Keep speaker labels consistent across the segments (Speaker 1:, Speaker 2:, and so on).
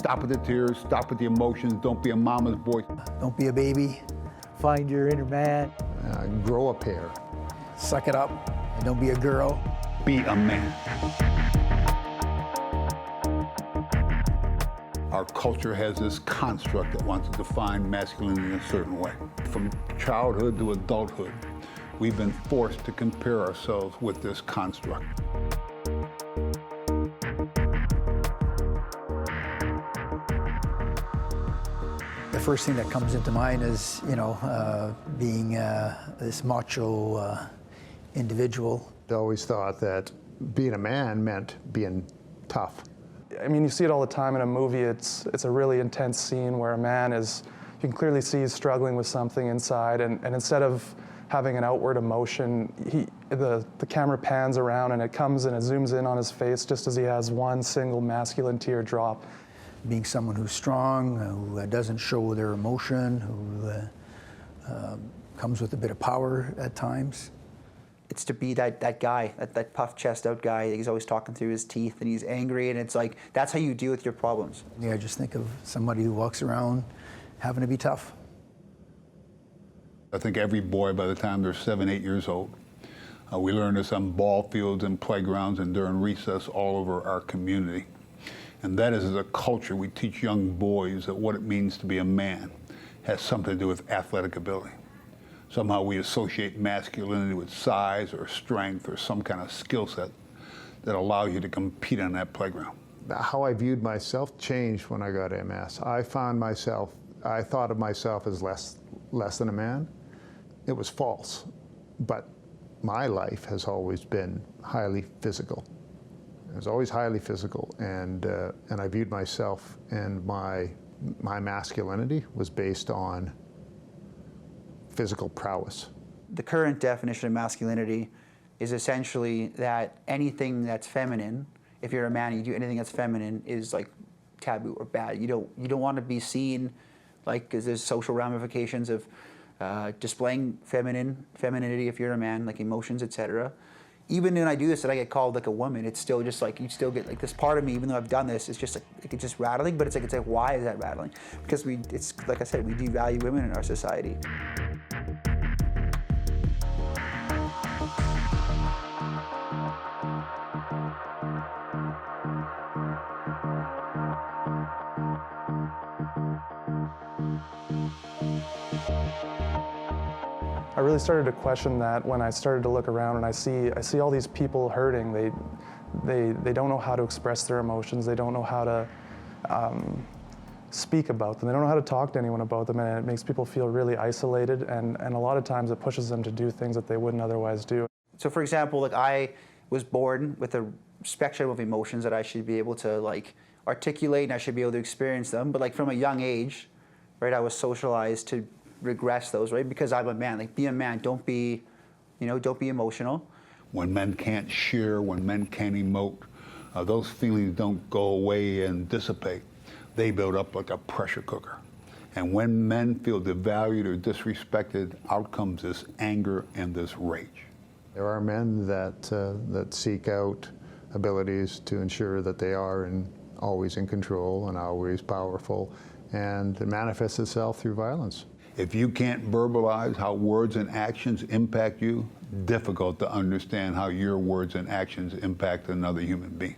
Speaker 1: Stop with the tears, stop with the emotions, don't be a mama's boy.
Speaker 2: Don't be a baby.
Speaker 3: Find your inner man.
Speaker 4: Grow a pair.
Speaker 2: Suck it up. And don't be a girl.
Speaker 1: Be a man. Our culture has this construct that wants to define masculinity in a certain way. From childhood to adulthood, we've been forced to compare ourselves with this construct.
Speaker 2: The first thing that comes into mind is, being this macho individual.
Speaker 4: I always thought that being a man meant being tough.
Speaker 5: I mean, you see it all the time in a movie. It's a really intense scene where a man is, you can clearly see he's struggling with something inside, and instead of having an outward emotion, the camera pans around and it comes and it zooms in on his face just as he has one single masculine tear drop.
Speaker 2: Being someone who's strong, who doesn't show their emotion, who comes with a bit of power at times.
Speaker 6: It's to be that guy, that puff chest out guy. He's always talking through his teeth and he's angry, and it's like, that's how you deal with your problems.
Speaker 2: Yeah, I just think of somebody who walks around having to be tough.
Speaker 1: I think every boy, by the time they're 7, 8 years old, we learn this on ball fields and playgrounds and during recess all over our community. And that is, as a culture, we teach young boys that what it means to be a man has something to do with athletic ability. Somehow we associate masculinity with size or strength or some kind of skill set that allows you to compete on that playground.
Speaker 4: How I viewed myself changed when I got MS. I thought of myself as less than a man. It was false, but my life has always been highly physical. It was always highly physical, and I viewed myself, and my masculinity was based on physical prowess.
Speaker 6: The current definition of masculinity is essentially that anything that's feminine, if you're a man and you do anything that's feminine, is like taboo or bad. You don't want to be seen, like, because there's social ramifications of displaying femininity if you're a man, like emotions, etc. Even when I do this and I get called like a woman, it's still just like, you still get like this part of me, even though I've done this, it's just like, it's just rattling, but it's like, why is that rattling? Because it's like I said, we devalue women in our society.
Speaker 5: I really started to question that when I started to look around and I see all these people hurting. They don't know how to express their emotions. They don't know how to speak about them. They don't know how to talk to anyone about them, and it makes people feel really isolated, and a lot of times it pushes them to do things that they wouldn't otherwise do.
Speaker 6: So for example, like I was born with a spectrum of emotions that I should be able to like articulate, and I should be able to experience them, but like from a young age, right, I was socialized to regress those, right? Because I'm a man. Like, be a man. Don't be emotional.
Speaker 1: When men can't share, when men can't emote, those feelings don't go away and dissipate. They build up like a pressure cooker. And when men feel devalued or disrespected, out comes this anger and this rage.
Speaker 4: There are men that seek out abilities to ensure that they are always in control and always powerful, and it manifests itself through violence.
Speaker 1: If you can't verbalize how words and actions impact you, difficult to understand how your words and actions impact another human being.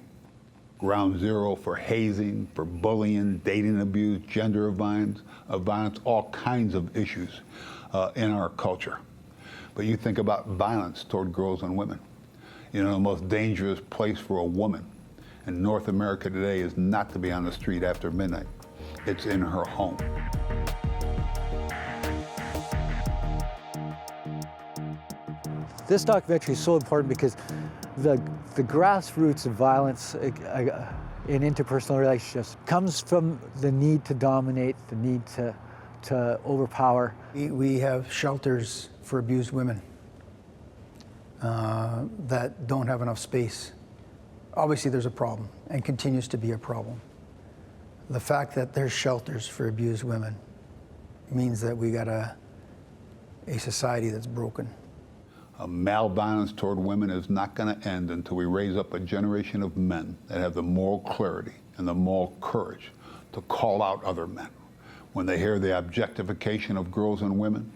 Speaker 1: Ground zero for hazing, for bullying, dating abuse, gender violence, all kinds of issues in our culture. But you think about violence toward girls and women. You know, the most dangerous place for a woman in North America today is not to be on the street after midnight. It's in her home.
Speaker 3: This documentary is so important because the grassroots of violence in interpersonal relationships comes from the need to dominate, the need to overpower.
Speaker 2: We have shelters for abused women that don't have enough space. Obviously there's a problem and continues to be a problem. The fact that there's shelters for abused women means that we got a society that's broken.
Speaker 1: Malviolence toward women is not going to end until we raise up a generation of men that have the moral clarity and the moral courage to call out other men. When they hear the objectification of girls and women,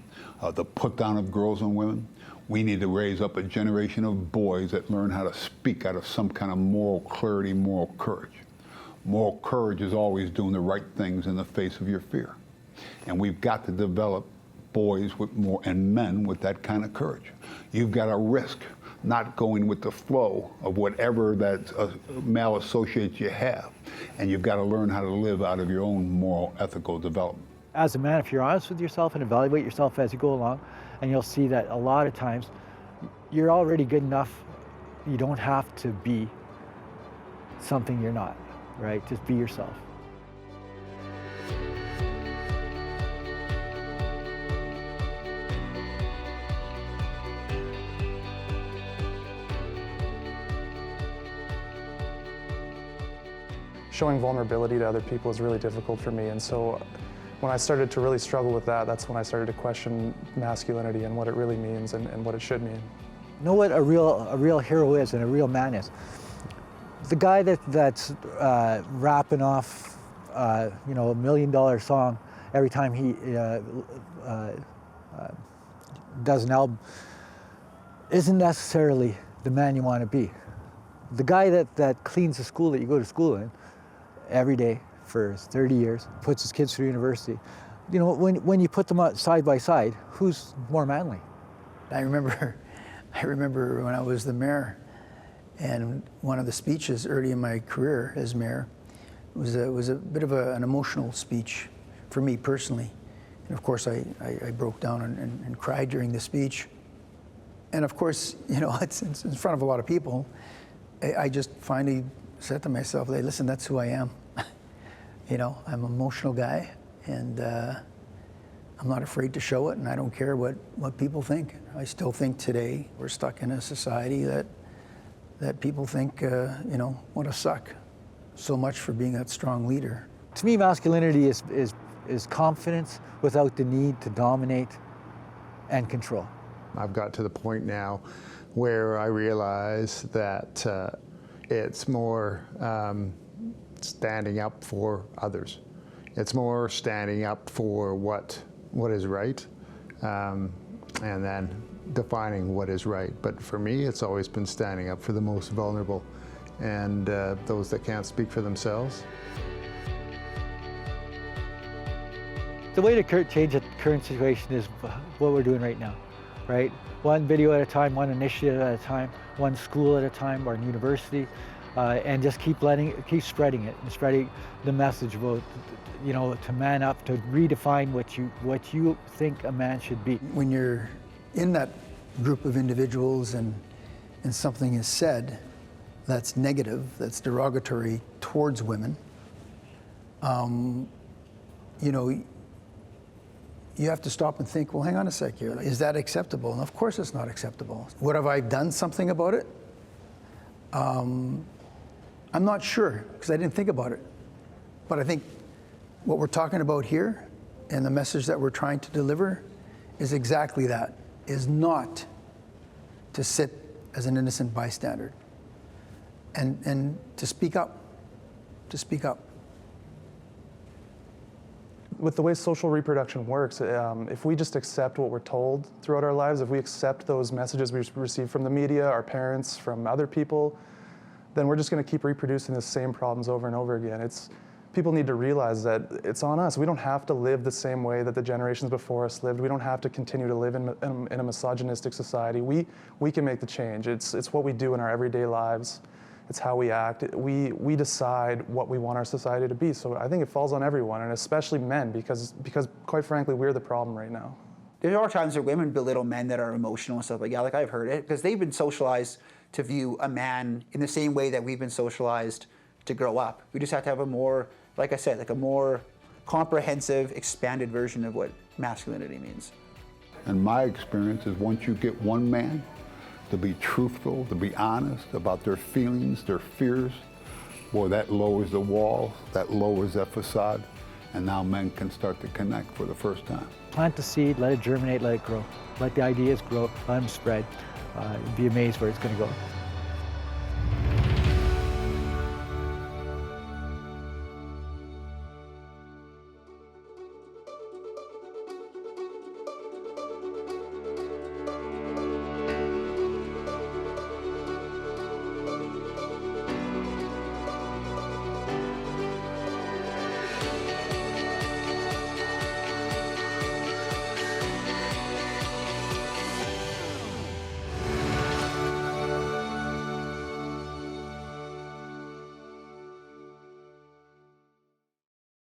Speaker 1: the put down of girls and women, we need to raise up a generation of boys that learn how to speak out of some kind of moral clarity, moral courage. Moral courage is always doing the right things in the face of your fear. And we've got to develop boys with more, and men with that kind of courage. You've got to risk not going with the flow of whatever that male associates you have. And you've got to learn how to live out of your own moral, ethical development.
Speaker 3: As a man, if you're honest with yourself and evaluate yourself as you go along, and you'll see that a lot of times you're already good enough. You don't have to be something you're not, right? Just be yourself.
Speaker 5: Showing vulnerability to other people is really difficult for me, and so when I started to really struggle with that, that's when I started to question masculinity and what it really means and what it should mean.
Speaker 3: Know what a real hero is and a real man is. The guy that's rapping off, you know, $1 million song every time he does an album isn't necessarily the man you want to be. The guy that cleans the school that you go to school in every day for 30 years, puts his kids through university. You know, when you put them side by side, who's more manly?
Speaker 2: I remember when I was the mayor, and one of the speeches early in my career as mayor was a bit of an emotional speech for me personally. And of course, I broke down and cried during the speech. And of course, you know, it's in front of a lot of people. I just finally said to myself, hey, listen, that's who I am. You know, I'm an emotional guy, and I'm not afraid to show it, and I don't care what people think. I still think today we're stuck in a society that people think, you know, what a suck. So much for being that strong leader.
Speaker 3: To me, masculinity is confidence without the need to dominate and control.
Speaker 4: I've got to the point now where I realize that it's more standing up for others. It's more standing up for what is right, and then defining what is right. But for me, it's always been standing up for the most vulnerable and those that can't speak for themselves.
Speaker 3: The way to change the current situation is what we're doing right now, right? One video at a time, one initiative at a time, one school at a time, or university, and just keep spreading it and spreading the message about, you know, to man up, to redefine what you think a man should be.
Speaker 2: When you're in that group of individuals and something is said that's negative, that's derogatory towards women, you know, you have to stop and think, well, hang on a sec here. Is that acceptable? And of course it's not acceptable. What have I done something about it? I'm not sure, because I didn't think about it. But I think what we're talking about here and the message that we're trying to deliver is exactly that, is not to sit as an innocent bystander and to speak up,
Speaker 5: With the way social reproduction works, if we just accept what we're told throughout our lives, if we accept those messages we receive from the media, our parents, from other people, then we're just going to keep reproducing the same problems over and over again. People need to realize that it's on us. We don't have to live the same way that the generations before us lived. We don't have to continue to live in a misogynistic society. We can make the change. It's what we do in our everyday lives. It's how we act. We decide what we want our society to be. So I think it falls on everyone, and especially men, because quite frankly, we're the problem right now.
Speaker 6: There are times where women belittle men that are emotional and stuff like that. Like, I've heard it, because they've been socialized to view a man in the same way that we've been socialized to grow up. We just have to have a more, like I said, like a more comprehensive, expanded version of what masculinity means.
Speaker 1: And my experience is once you get one man to be truthful, to be honest about their feelings, their fears, boy, that lowers the wall, that lowers that facade, and now men can start to connect for the first time.
Speaker 3: Plant the seed, let it germinate, let it grow. Let the ideas grow, let them spread. Be amazed where it's going to go.